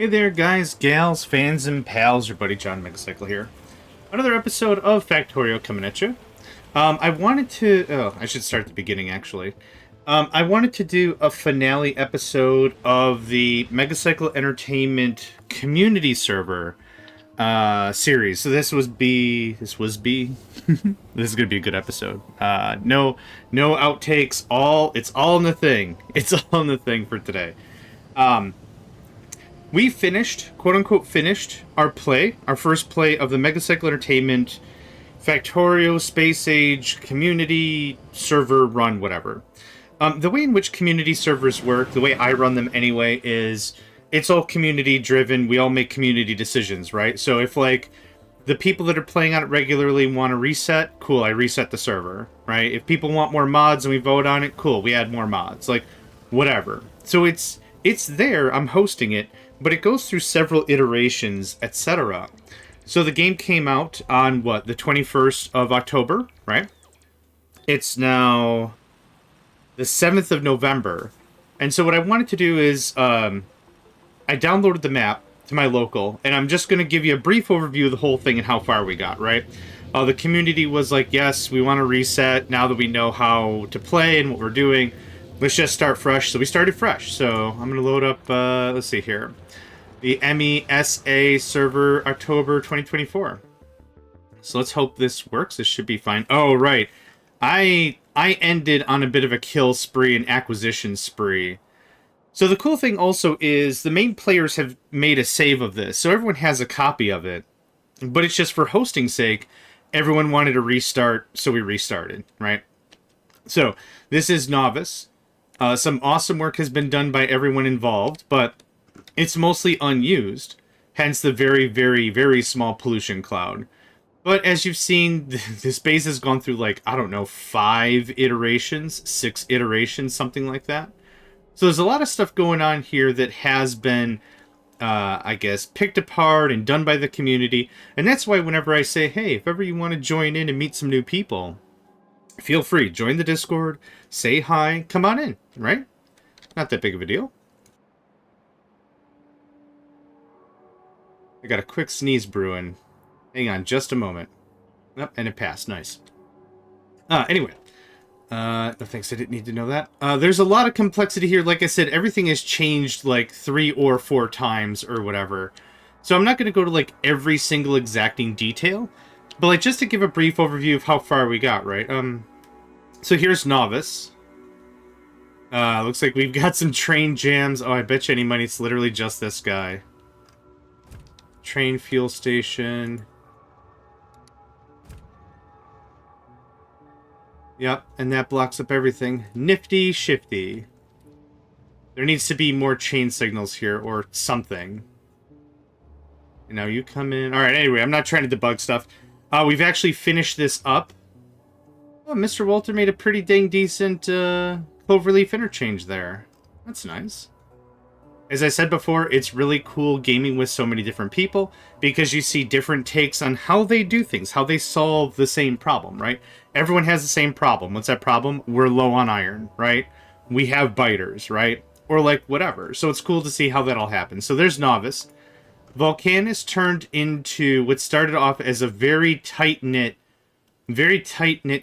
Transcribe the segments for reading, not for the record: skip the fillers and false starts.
Hey there, guys, gals, fans, and pals. Your buddy JohnMegacycle here. Another episode of Factorio coming at you. I wanted to... Oh, I should start at the beginning, actually. I wanted to do a finale episode of the Megacycle Entertainment community server series. So this was B. This is going to be a good episode. No outtakes. It's all in the thing. It's all in the thing for today. We finished, quote-unquote finished, our first play of the Megacycle Entertainment Factorio Space Age community server run, whatever. The way in which community servers work, the way I run them anyway, is it's all community-driven. We all make community decisions, right? So if, like, the people that are playing on it regularly want to reset, cool, I reset the server, right? If people want more mods and we vote on it, cool, we add more mods. Like, whatever. So it's there, I'm hosting it, but it goes through several iterations, etc. So the game came out on, what, the 21st of October, right? It's now the 7th of November. And so what I wanted to do is, I downloaded the map to my local, and I'm just going to give you a brief overview of the whole thing and how far we got, right? The community was like, yes, we want to reset now that we know how to play and what we're doing. Let's just start fresh. So we started fresh. So I'm going to load up, let's see here. The MESA server, October 2024. So let's hope this works. This should be fine. Oh, right. I ended on a bit of a kill spree, an acquisition spree. So the cool thing also is the main players have made a save of this. So everyone has a copy of it. But it's just for hosting's sake, everyone wanted to restart, so we restarted, right? So this is Novice. Some awesome work has been done by everyone involved, but it's mostly unused, hence the very, very, very small pollution cloud. But as you've seen, this base has gone through, like, I don't know, 5 iterations, 6 iterations, something like that. So there's a lot of stuff going on here that has been, I guess, picked apart and done by the community. And that's why whenever I say, hey, if ever you want to join in and meet some new people, feel free, join the Discord, say hi, come on in, right? Not that big of a deal. I got a quick sneeze brewing. Hang on just a moment. Oh, and it passed. Nice. Anyway. No thanks, I didn't need to know that. There's a lot of complexity here. Like I said, everything has changed like 3 or 4 times or whatever. So I'm not going to go to like every single exacting detail. But like just to give a brief overview of how far we got, right? So here's Novice. Looks like we've got some train jams. Oh, I bet you any money it's literally just this guy. Train fuel station. Yep, and that blocks up everything. Nifty shifty. There needs to be more chain signals here, or something. And now you come in. Alright, anyway, I'm not trying to debug stuff. We've actually finished this up. Oh, Mr. Walter made a pretty dang decent cloverleaf interchange there. That's nice. As I said before, it's really cool gaming with so many different people because you see different takes on how they do things, how they solve the same problem, right? Everyone has the same problem. What's that problem? We're low on iron, right? We have biters, right? Or like whatever. So it's cool to see how that all happens. So there's Novice. Volcanus turned into what started off as a very tight-knit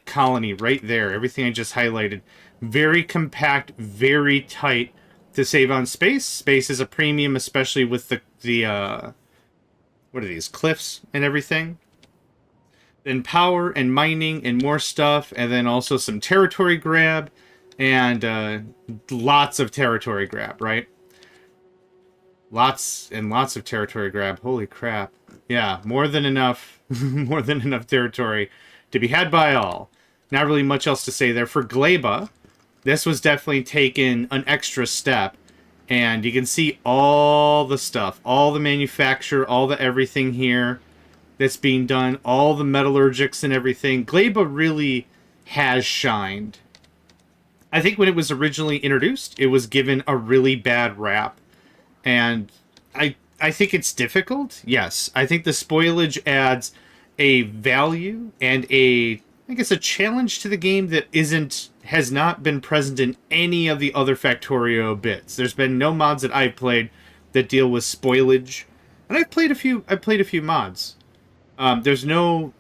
colony right there. Everything I just highlighted. Very compact, very tight. To save on space. Space is a premium, especially with the what are these, cliffs and everything. Then power and mining and more stuff, and then also some territory grab, and lots of territory grab, right? Lots and lots of territory grab. Holy crap. Yeah, more than enough, more than enough territory to be had by all. Not really much else to say there. For Gleba, this was definitely taken an extra step, and you can see all the stuff, all the manufacture, all the everything here that's being done, all the metallurgics and everything. Gleba really has shined. I think when it was originally introduced, it was given a really bad rap, and I think it's difficult. Yes, I think the spoilage adds a value and I guess a challenge to the game that has not been present in any of the other Factorio bits. There's been no mods that I've played that deal with spoilage. And I've played a few mods. There's none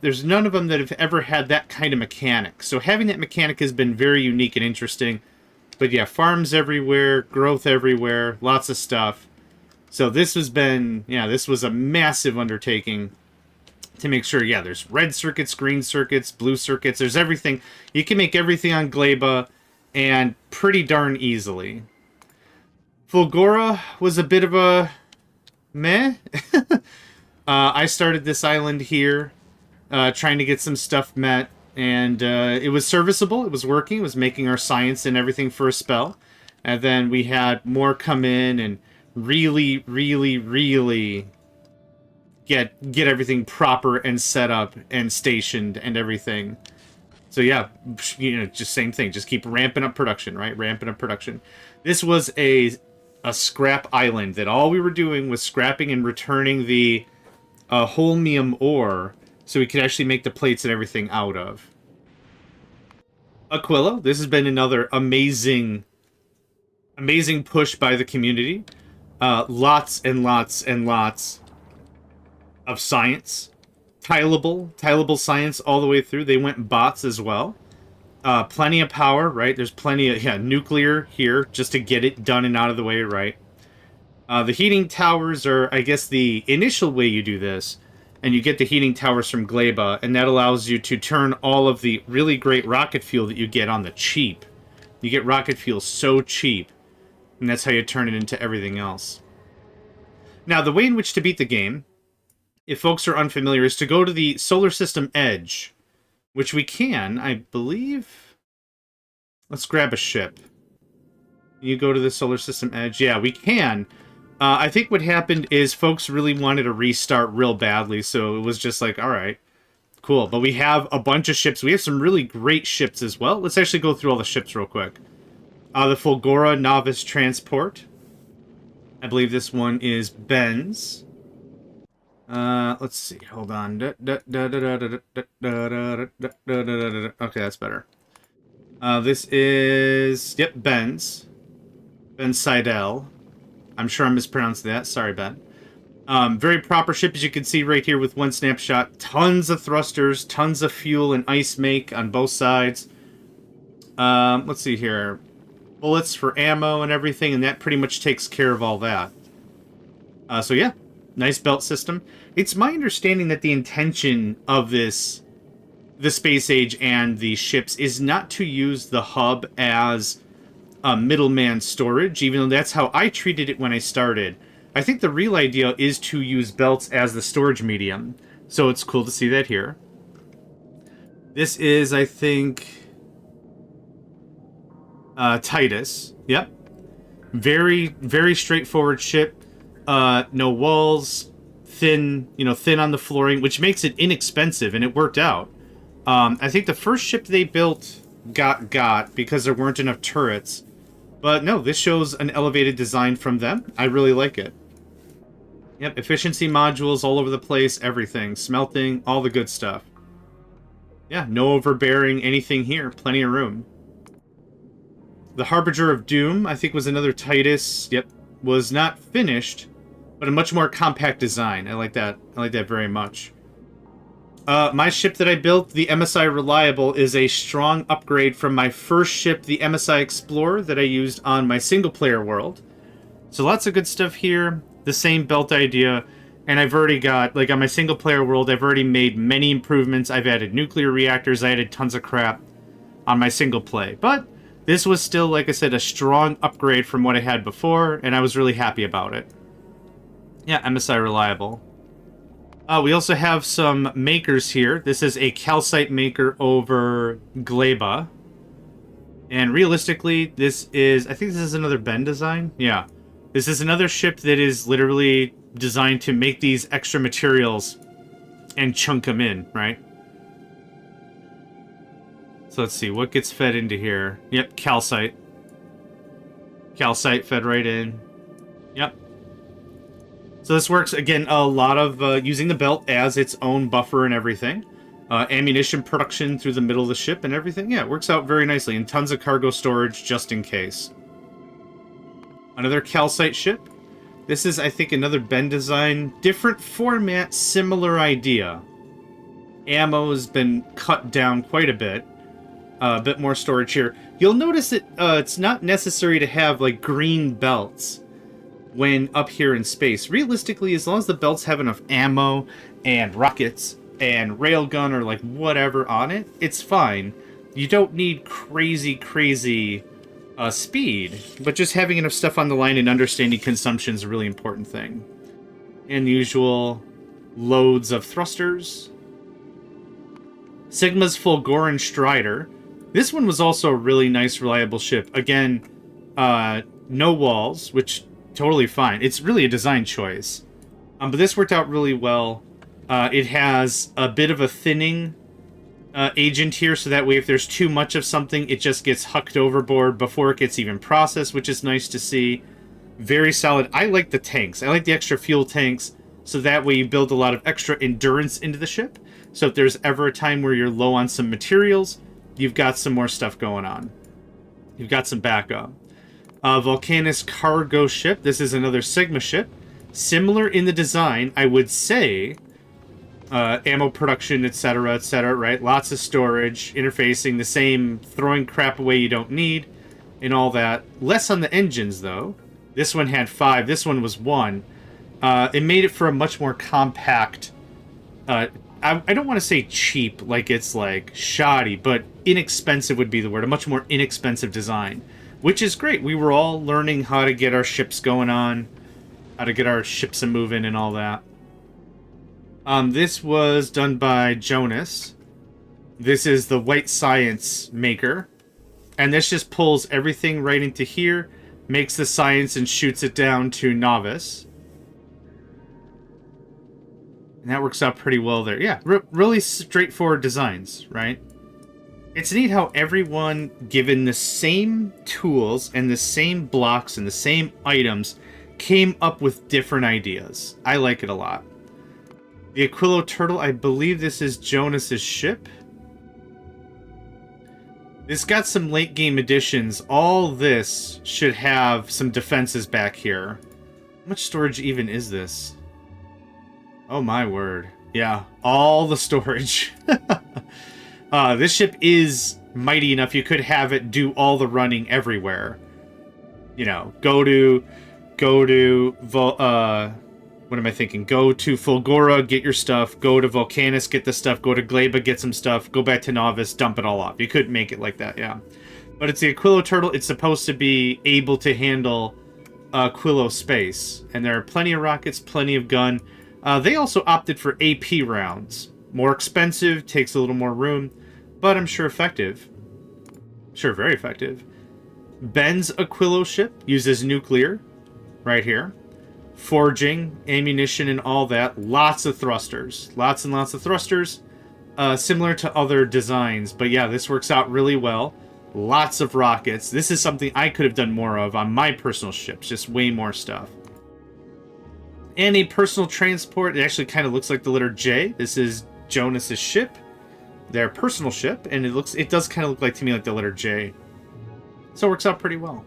of them that have ever had that kind of mechanic. So having that mechanic has been very unique and interesting. But yeah, farms everywhere, growth everywhere, lots of stuff. So this was a massive undertaking to make sure, yeah, there's red circuits, green circuits, blue circuits, there's everything. You can make everything on Gleba, and pretty darn easily. Fulgora was a bit of a meh. I started this island here, trying to get some stuff met, and it was serviceable, it was working, it was making our science and everything for a spell. And then we had more come in and really, really, really get everything proper and set up and stationed and everything. So yeah, just same thing. Just keep ramping up production, right? Ramping up production. This was a scrap island that all we were doing was scrapping and returning the holmium ore so we could actually make the plates and everything out of. Aquila, this has been another amazing push by the community. Lots and lots and lots of science. Tileable science all the way through. They went bots as well. Plenty of power, right? There's plenty of nuclear here just to get it done and out of the way, right? The heating towers are, I guess, the initial way you do this, and you get the heating towers from Gleba, and that allows you to turn all of the really great rocket fuel that you get on the cheap. You get rocket fuel so cheap, and that's how you turn it into everything else. Now, the way in which to beat the game, if folks are unfamiliar, is to go to the solar system edge, which we can, I believe. Let's grab a ship. You go to the solar system edge. Yeah, we can. I think what happened is folks really wanted to restart real badly, so it was just like, all right, cool. But we have a bunch of ships. We have some really great ships as well. Let's actually go through all the ships real quick. The Fulgora Novice Transport. I believe this one is Ben's. Let's see. Hold on. Okay, that's better. This is, yep, Ben's. Ben Seidel. I'm sure I mispronounced that. Sorry, Ben. Very proper ship, as you can see right here with one snapshot. Tons of thrusters, tons of fuel and ice make on both sides. Let's see here. Bullets for ammo and everything, and that pretty much takes care of all that. So yeah, nice belt system. It's my understanding that the intention of this, the space age and the ships, is not to use the hub as a middleman storage, even though that's how I treated it when I started. I think the real idea is to use belts as the storage medium. So it's cool to see that here. This is, I think, Titus. Yep. Very, very straightforward ship. No walls, thin on the flooring, which makes it inexpensive, and it worked out. I think the first ship they built got because there weren't enough turrets. But no, this shows an elevated design from them. I really like it. Yep, efficiency modules all over the place, everything. Smelting, all the good stuff. Yeah, no overbearing anything here. Plenty of room. The Harbinger of Doom, I think, was another Titus. Yep, was not finished, but a much more compact design. I like that. I like that very much. My ship that I built, the MSI Reliable, is a strong upgrade from my first ship, the MSI Explorer, that I used on my single-player world. So lots of good stuff here. The same belt idea. And I've already got, like on my single-player world, I've already made many improvements. I've added nuclear reactors. I added tons of crap on my single play. But this was still, like I said, a strong upgrade from what I had before, and I was really happy about it. Yeah, MSI Reliable. We also have some makers here. This is a calcite maker over Gleba. And realistically, this is, I think this is another Ben design. Yeah. This is another ship that is literally designed to make these extra materials and chunk them in, right? So let's see, what gets fed into here? Yep, calcite. Calcite fed right in. Yep. So this works, again, a lot of using the belt as its own buffer and everything. Ammunition production through the middle of the ship and everything. Yeah, it works out very nicely. And tons of cargo storage just in case. Another calcite ship. This is, I think, another Ben design. Different format, similar idea. Ammo has been cut down quite a bit. A bit more storage here. You'll notice that it's not necessary to have, like, green belts when up here in space. Realistically, as long as the belts have enough ammo and rockets and railgun or, like, whatever on it, it's fine. You don't need crazy speed, but just having enough stuff on the line and understanding consumption is a really important thing. And the usual loads of thrusters. Sigma's Fulgoran Strider. This one was also a really nice, reliable ship. Again, no walls, which totally fine. It's really a design choice. But this worked out really well. It has a bit of a thinning agent here, so that way if there's too much of something, it just gets hucked overboard before it gets even processed, which is nice to see. Very solid. I like the tanks. I like the extra fuel tanks, so that way you build a lot of extra endurance into the ship. So if there's ever a time where you're low on some materials, you've got some more stuff going on. You've got some backup. Vulcanus cargo ship. This is another Sigma ship. Similar in the design, I would say. Ammo production, etc., right? Lots of storage, interfacing, the same, throwing crap away you don't need, and all that. Less on the engines, though. This one had 5. This one was 1. It made it for a much more compact... I don't want to say cheap, like it's like shoddy, but inexpensive would be the word. A much more inexpensive design, which is great. We were all learning how to get our ships going on, how to get our ships a-moving and all that. This was done by Jonas. This is the White Science maker. And this just pulls everything right into here, makes the science and shoots it down to Novice. And that works out pretty well there. Yeah, really straightforward designs, right? It's neat how everyone, given the same tools and the same blocks and the same items, came up with different ideas. I like it a lot. The Aquilo Turtle, I believe this is Jonas's ship. This got some late game additions. All this should have some defenses back here. How much storage even is this? Oh my word. Yeah, all the storage. This ship is mighty enough. You could have it do all the running everywhere. You know, go to what am I thinking? Go to Fulgora, get your stuff. Go to Vulcanus, get the stuff. Go to Gleba, get some stuff. Go back to Novice, dump it all off. You could make it like that, yeah. But it's the Aquilo Turtle. It's supposed to be able to handle Aquilo space. And there are plenty of rockets, plenty of gun. They also opted for AP rounds. More expensive, takes a little more room, but I'm sure effective. Sure, very effective. Ben's Aquilo ship uses nuclear, right here. Forging, ammunition, and all that. Lots of thrusters. Lots and lots of thrusters. Similar to other designs, but yeah, this works out really well. Lots of rockets. This is something I could have done more of on my personal ships. Just way more stuff. And a personal transport. It actually kind of looks like the letter J. This is Jonas's ship. Their personal ship. And it does kind of look like to me like the letter J. So it works out pretty well.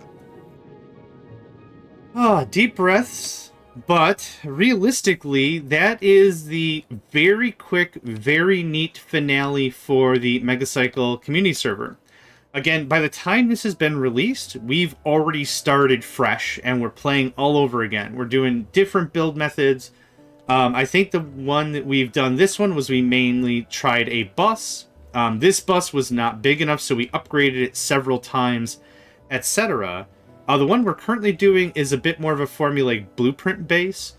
Deep breaths. But realistically, that is the very quick, very neat finale for the Megacycle community server. Again, by the time this has been released, we've already started fresh, and we're playing all over again. We're doing different build methods. I think the one that we've done, this one, was we mainly tried a bus. This bus was not big enough, so we upgraded it several times, etc. The one we're currently doing is a bit more of a formulaic blueprint base.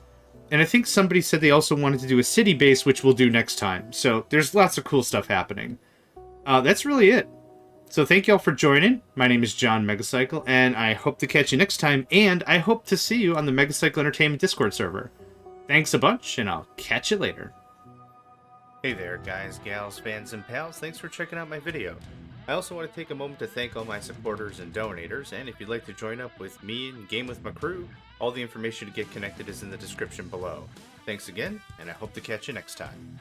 And I think somebody said they also wanted to do a city base, which we'll do next time. So there's lots of cool stuff happening. That's really it. So thank you all for joining. My name is JohnMegacycle, and I hope to catch you next time. And I hope to see you on the Megacycle Entertainment Discord server. Thanks a bunch, and I'll catch you later. Hey there, guys, gals, fans, and pals. Thanks for checking out my video. I also want to take a moment to thank all my supporters and donators, and if you'd like to join up with me and game with my crew, all the information to get connected is in the description below. Thanks again, and I hope to catch you next time.